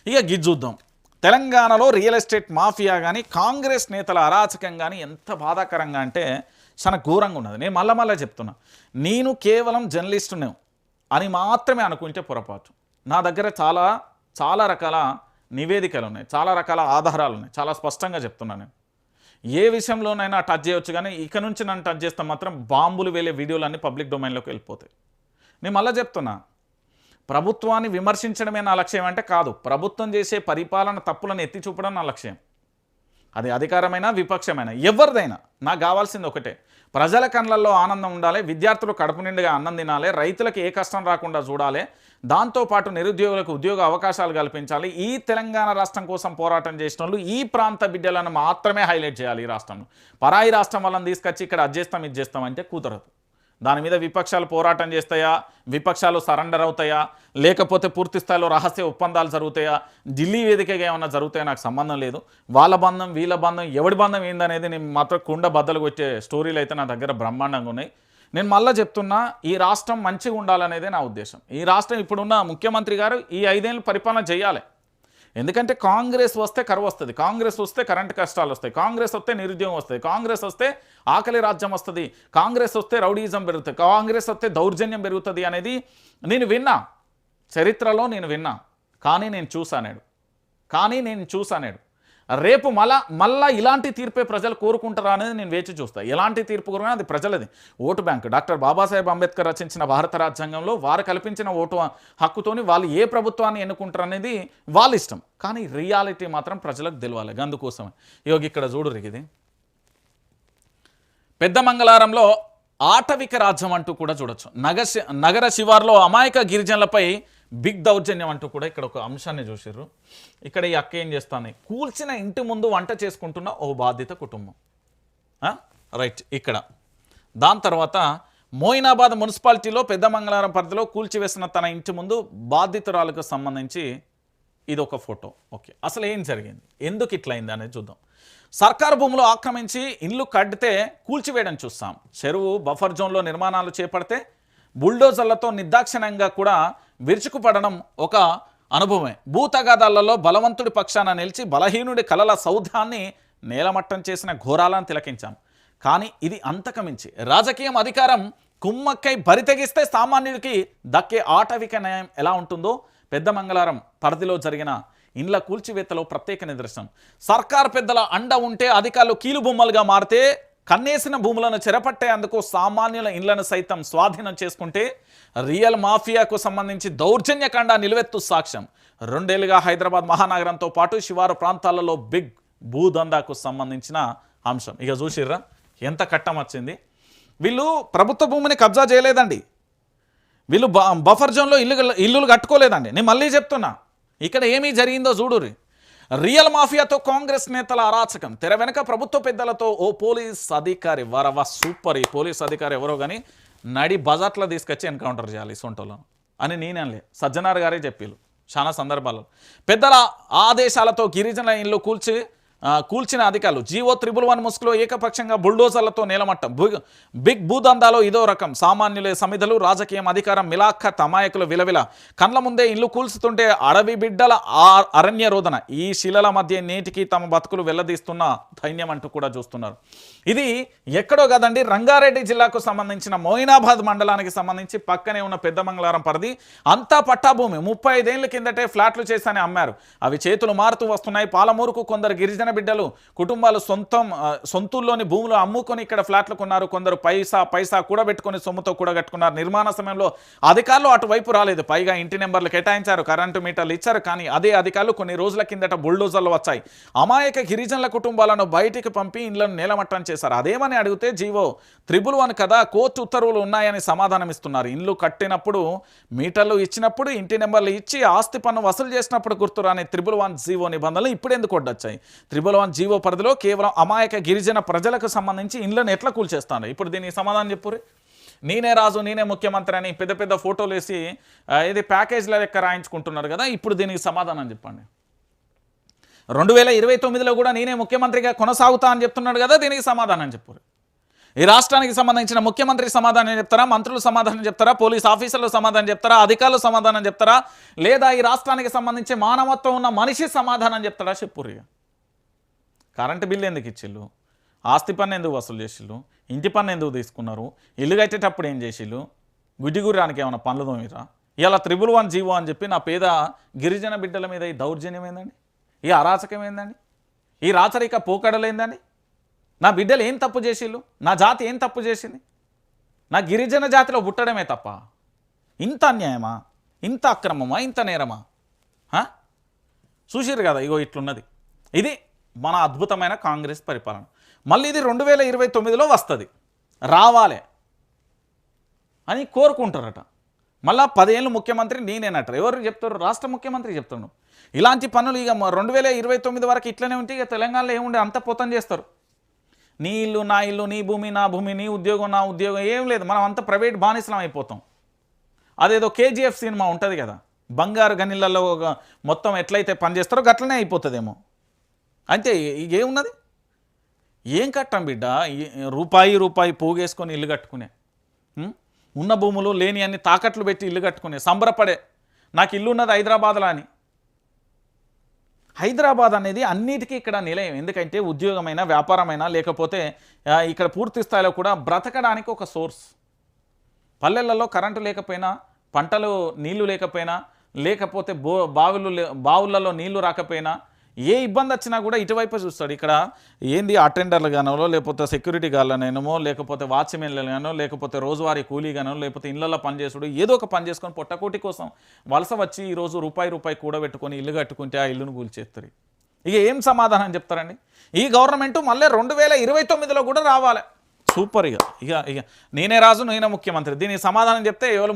ఇక గిజ్జుద్దాం. తెలంగాణలో real estate mafia కానీ కాంగ్రెస్ నేతల అరాచకం కానీ ఎంత బాధాకరంగా అంటే చాలా ఘోరంగా ఉన్నది. నేను మళ్ళా చెప్తున్నా, నేను కేవలం జర్నలిస్టును అని మాత్రమే అనుకుంటే పొరపాటు. నా దగ్గర చాలా రకాల నివేదికలు ఉన్నాయి, చాలా రకాల ఆధారాలు ఉన్నాయి, చాలా స్పష్టంగా చెప్తున్నాను. నేను ఏ విషయంలోనైనా టచ్ చేయొచ్చు, కానీ ఇక నుంచి నన్ను టచ్ చేస్తే మాత్రం బాంబులు వేలే వీడియోలన్నీ పబ్లిక్ డొమైన్లోకి వెళ్ళిపోతాయి. నేను మళ్ళీ చెప్తున్నా, ప్రభుత్వాన్ని విమర్శించడమే నా లక్ష్యం అంటే కాదు, ప్రభుత్వం చేసే పరిపాలన తప్పులను ఎత్తి చూపడం నా లక్ష్యం. అది అధికారమైనా విపక్షమైనా ఎవరిదైనా నాకు కావాల్సింది ఒకటే, ప్రజల కళ్ళల్లో ఆనందం ఉండాలి, విద్యార్థులు కడుపు నిండుగా అన్నం తినాలి, రైతులకు ఏ కష్టం రాకుండా చూడాలి, దాంతోపాటు నిరుద్యోగులకు ఉద్యోగ అవకాశాలు కల్పించాలి. ఈ తెలంగాణ రాష్ట్రం కోసం పోరాటం చేసిన వాళ్ళు ఈ ప్రాంత బిడ్డలను మాత్రమే హైలైట్ చేయాలి. ఈ రాష్ట్రంలో పరాయి రాష్ట్రం వాళ్ళని తీసుకొచ్చి ఇక్కడ అది చేస్తాం ఇది చేస్తాం అంటే కుదరదు. దాని మీద విపక్షాలు పోరాటం చేస్తాయా, విపక్షాలు సరెండర్ అవుతాయా, లేకపోతే పూర్తి స్థాయిలో రహస్య ఒప్పందాలు జరుగుతాయా, ఢిల్లీ వేదికగా ఏమన్నా జరుగుతాయో నాకు సంబంధం లేదు. వాళ్ళ బంధం వీళ్ళ బంధం ఎవడి బంధం ఏందనేది నేను మాత్రం కుండ బద్దలు కొట్టే స్టోరీలు అయితే నా దగ్గర బ్రహ్మాండంగా ఉన్నాయి. నేను మళ్ళీ చెప్తున్నా, ఈ రాష్ట్రం మంచిగా ఉండాలనేదే నా ఉద్దేశం. ఈ రాష్ట్రం ఇప్పుడున్న ముఖ్యమంత్రి గారు ఈ 5 ఏళ్ళు పరిపాలన చేయాలి. ఎందుకంటే కాంగ్రెస్ వస్తే కరువు వస్తుంది, కాంగ్రెస్ వస్తే కరెంటు కష్టాలు వస్తాయి, కాంగ్రెస్ వస్తే నిరుద్యోగం వస్తుంది, కాంగ్రెస్ వస్తే ఆకలి రాజ్యం వస్తుంది, కాంగ్రెస్ వస్తే రౌడీజం పెరుగుతుంది, కాంగ్రెస్ వస్తే దౌర్జన్యం పెరుగుతుంది అనేది నేను విన్నా, చరిత్రలో నేను విన్నా. కానీ నేను చూసానేడు రేపు మళ్ళా ఇలాంటి తీర్పే ప్రజలు కోరుకుంటారా అనేది నేను వేచి చూస్తా. ఎలాంటి తీర్పు కోరుకున్నా అది ప్రజలది. Vote bank doctor Babasaheb Ambedkar రచించిన భారత రాజ్యాంగంలో వారు కల్పించిన ఓటు హక్కుతోని వాళ్ళు ఏ ప్రభుత్వాన్ని ఎన్నుకుంటారు అనేది వాళ్ళ ఇష్టం. కానీ రియాలిటీ మాత్రం ప్రజలకు తెలియాలి. అందుకోసమే ఇక్కడ చూడు, ఇది పెద్ద మంగళారంలో ఆటవిక రాజ్యం అంటూ కూడా చూడొచ్చు. నగర శివార్లో అమాయక గిరిజనులపై బిగ్ దౌర్జన్యం అంటూ కూడా ఇక్కడ ఒక అంశాన్ని చూసారు. ఇక్కడ ఈ అక్క ఏం చేస్తాను, కూల్చిన ఇంటి ముందు వంట చేసుకుంటున్న ఓ బాధిత కుటుంబం. రైట్, ఇక్కడ దాని తర్వాత మోయినాబాద్ మున్సిపాలిటీలో పెద్ద మంగళారం పరిధిలో కూల్చివేసిన తన ఇంటి ముందు బాధితురాలకు సంబంధించి ఇది ఒక ఫోటో. ఓకే, అసలు ఏం జరిగింది, ఎందుకు ఇట్లయింది అనేది చూద్దాం. సర్కారు భూములు ఆక్రమించి ఇల్లు కడితే కూల్చివేయడం చూస్తాం. చెరువు బఫర్ జోన్లో నిర్మాణాలు చేపడితే బుల్డోజర్లతో నిర్దాక్షిణ్యంగా కూడా విరుచుకుపడడం ఒక అనుభవమే. భూతగాదాలలో బలవంతుడి పక్షాన నిలిచి బలహీనుడి కలల సౌధాన్ని నేలమట్టం చేసిన ఘోరాలను తిలకించాం. కానీ ఇది అంతకమించి రాజకీయం అధికారం కుమ్మక్కై బరితెగిస్తే సామాన్యుడికి దక్కే ఆటవిక న్యాయం ఎలా ఉంటుందో పెద్ద మంగళారం పరిధిలో జరిగిన ఇండ్ల కూల్చివేతలో ప్రత్యేక నిదర్శనం. సర్కార్ పెద్దల అండ ఉంటే అధికారులు కీలుబొమ్మలుగా మారితే కన్నేసిన భూములను చెరపట్టేందుకు సామాన్యుల ఇండ్లను సైతం స్వాధీనం చేసుకుంటే రియల్ మాఫియాకు సంబంధించి దౌర్జన్యకాండ నిలువెత్తు సాక్ష్యం. 2 ఏళ్లుగా హైదరాబాద్ మహానగరంతో పాటు శివారు ప్రాంతాలలో బిగ్ భూదందాకు సంబంధించిన అంశం. ఇక చూసిర్రా ఎంత కట్టం వచ్చింది. వీళ్ళు ప్రభుత్వ భూమిని కబ్జా చేయలేదండి, వీళ్ళు బఫర్ జోన్లో ఇల్లులు కట్టుకోలేదండి. నేను మళ్ళీ చెప్తున్నా, ఇక్కడ ఏమీ జరిగిందో చూడుర్రి. రియల్ మాఫియాతో కాంగ్రెస్ నేతల అరాచకం, తెర వెనక ప్రభుత్వ పెద్దలతో ఓ పోలీస్ అధికారి వరవ సూపర్. ఈ పోలీస్ అధికారి ఎవరో కానీ నడి బజార్లో తీసుకొచ్చి ఎన్కౌంటర్ చేయాలి సొంటోళ్ళను అని నేనలే, సజ్జనార్ గారే చెప్పారు చాలా సందర్భాల్లో. పెద్దల ఆదేశాలతో గిరిజన ఇల్లు కూల్చిన అధికారులు. జీవో 111 ముసుగులో ఏకపక్షంగా బుల్డోజర్లతో నేలమట్టం. బిగ్ భూదందాలో ఇదో రకం. సామాన్యులే సమిధలు, రాజకీయం అధికారం మిలాఖత్, అమాయకులు విలవిల. కండ్ల ముందే ఇల్లు కూల్చుతుంటే అడవి బిడ్డల అరణ్య రోదన. ఈ శిలల మధ్య నేటికి తమ బతుకులు వెల్లదీస్తున్న ధైన్యం అంటూ కూడా చూస్తున్నారు. ఇది ఎక్కడో కదండి, రంగారెడ్డి జిల్లాకు సంబంధించిన మోయినాబాద్ మండలానికి సంబంధించి పక్కనే ఉన్న పెద్ద మంగళారం పరిధి అంతా పట్టాభూమి. 35 ఏళ్ల కిందటే ఫ్లాట్లు చేశాని అమ్మారు. అవి చేతులు మారుతూ వస్తున్నాయి. పాలమూరుకు కొందరు గిరిజన బిడ్డలు కుటుంబాలు సొంతూల్లోని భూములు అమ్ముకొని ఇక్కడ ఫ్లాట్లు కొన్నారు. కొందరు పైసా కూడబెట్టుకొని సొమ్ముతో కూడగట్టుకున్నారు. నిర్మాణ సమయంలో అధికారులు అటువైపు రాలేదు. పైగా ఇంటి నెంబర్లు కేటాయించారు, కరెంటు మీటర్లు ఇచ్చారు. కానీ అదే అధికారులు కొన్ని రోజుల కిందట బుల్డోజర్లు వచ్చాయి. అమాయక గిరిజనుల కుటుంబాలను బయటికి పంపి ఇండ్లను నేలమట్టం చేశారు. అదేమని అడిగితే జీవో 111 కదా, కోర్టు ఉత్తర్వులు ఉన్నాయని సమాధానం ఇస్తున్నారు. ఇల్లు కట్టినప్పుడు మీటర్లు ఇచ్చినప్పుడు ఇంటి నెంబర్లు ఇచ్చి ఆస్తి పన్ను వసూలు చేసినప్పుడు గుర్తురాని 111 జీవో నిబంధనలు ఇప్పుడు ఎందుకు వడ్డొచ్చాయి? 111 జీవో పరిధిలో కేవలం అమాయక గిరిజన ప్రజలకు సంబంధించి ఇండ్లను ఎట్లా కూల్చేస్తాను? ఇప్పుడు దీనికి సమాధానం చెప్పుర్రి. నేనే రాజు నేనే ముఖ్యమంత్రి అని పెద్ద పెద్ద ఫోటోలు వేసి ఇది ప్యాకేజ్ల లెక్క రాయించుకుంటున్నారు కదా, ఇప్పుడు దీనికి సమాధానం చెప్పండి. 2029లో కూడా నేనే ముఖ్యమంత్రిగా కొనసాగుతా అని చెప్తున్నాడు కదా, దీనికి సమాధానం చెప్పుర్రి. ఈ రాష్ట్రానికి సంబంధించిన ముఖ్యమంత్రి సమాధానం చెప్తారా, మంత్రులు సమాధానం చెప్తారా, పోలీస్ ఆఫీసర్లు సమాధానం చెప్తారా, అధికారులు సమాధానం చెప్తారా, లేదా ఈ రాష్ట్రానికి సంబంధించి మానవత్వం ఉన్న మనిషి సమాధానం చెప్తారా? చెప్పుర్రిగా. కరెంటు బిల్లు ఎందుకు ఇచ్చిళ్ళు, ఆస్తి పన్ను ఎందుకు వసూలు చేసిళ్ళు, ఇంటి పన్ను ఎందుకు తీసుకున్నారు, ఇల్లు కట్టేటప్పుడు ఏం చేసిళ్ళు, గుడ్డిగుర్రానికి ఏమైనా పనులు తోమిరా? ఇలా 111 జీవో అని చెప్పి నా పేద గిరిజన బిడ్డల మీద ఈ దౌర్జన్యం ఏందండి, ఈ అరాచకం ఏందండి, ఈ రాచరిక పోకడలేందండి? నా బిడ్డలు ఏం తప్పు చేసిళ్ళు, నా జాతి ఏం తప్పు చేసింది? నా గిరిజన జాతిలో పుట్టడమే తప్ప ఇంత అన్యాయమా, ఇంత అక్రమమా, ఇంత నేరమా? చూసిరు కదా, ఇగో ఇట్లున్నది. ఇది మన అద్భుతమైన కాంగ్రెస్ పరిపాలన. మళ్ళీ ఇది 2029లో వస్తుంది, రావాలి అని కోరుకుంటారట. మళ్ళా 10 ఏళ్ళు ముఖ్యమంత్రి నేనేనట. ఎవరు చెప్తారు? రాష్ట్ర ముఖ్యమంత్రి చెప్తాను. ఇలాంటి పనులు ఇక 2029 వరకు ఇట్లనే ఉంటే ఇక తెలంగాణలో ఏముండే అంత పోతం చేస్తారు. నీ ఇల్లు నా ఇల్లు, నీ భూమి నా భూమి, నీ ఉద్యోగం నా ఉద్యోగం, ఏం లేదు. మనం అంతా ప్రైవేట్ బానిసలం అయిపోతాం. అదేదో KGF సినిమా ఉంటుంది కదా, బంగారు గనిళ్ళల్లో మొత్తం ఎట్లయితే పనిచేస్తారో గట్లనే అయిపోతుందేమో. అంటే ఏమున్నది, ఏం కట్టం బిడ్డ, రూపాయి పోగేసుకొని ఇల్లు కట్టుకునే, ఉన్న భూములు లేని అన్ని తాకట్లు పెట్టి ఇల్లు కట్టుకునే, సంబరపడే నాకు ఇల్లు ఉన్నది హైదరాబాద్లో అని. హైదరాబాద్ అనేది అన్నిటికీ ఇక్కడ నిలయం. ఎందుకంటే ఉద్యోగమైనా వ్యాపారమైనా లేకపోతే ఇక్కడ పూర్తి స్థాయిలో కూడా బ్రతకడానికి ఒక సోర్స్. పల్లెలలో కరెంటు లేకపోయినా, పంటలు నీళ్లు లేకపోయినా, లేకపోతే బావులలో నీళ్లు రాకపోయినా, ఏ ఇబ్బంది వచ్చినా కూడా ఇటువైపు చూస్తాడు. ఇక్కడ ఏంది అటెండర్లు గానో, లేకపోతే సెక్యూరిటీ గార్లనేమో, లేకపోతే వాచ్మెన్లు గానో, లేకపోతే రోజువారీ కూలీ గానో, లేకపోతే ఇళ్లలో పనిచేసుడు, ఏదో ఒక పని చేసుకొని పొట్టకోటి కోసం వలస వచ్చి ఈరోజు రూపాయి కూడబెట్టుకొని ఇల్లు కట్టుకుంటే ఆ ఇల్లును కూల్చేస్తారు. ఇక ఏం సమాధానం చెప్తారండి? ఈ గవర్నమెంట్ మళ్ళీ 2029లో కూడా రావాలి. సూపర్. ఇక నేనే రాజు, నేనే ముఖ్యమంత్రి. దీనికి సమాధానం చెప్తే ఎవరు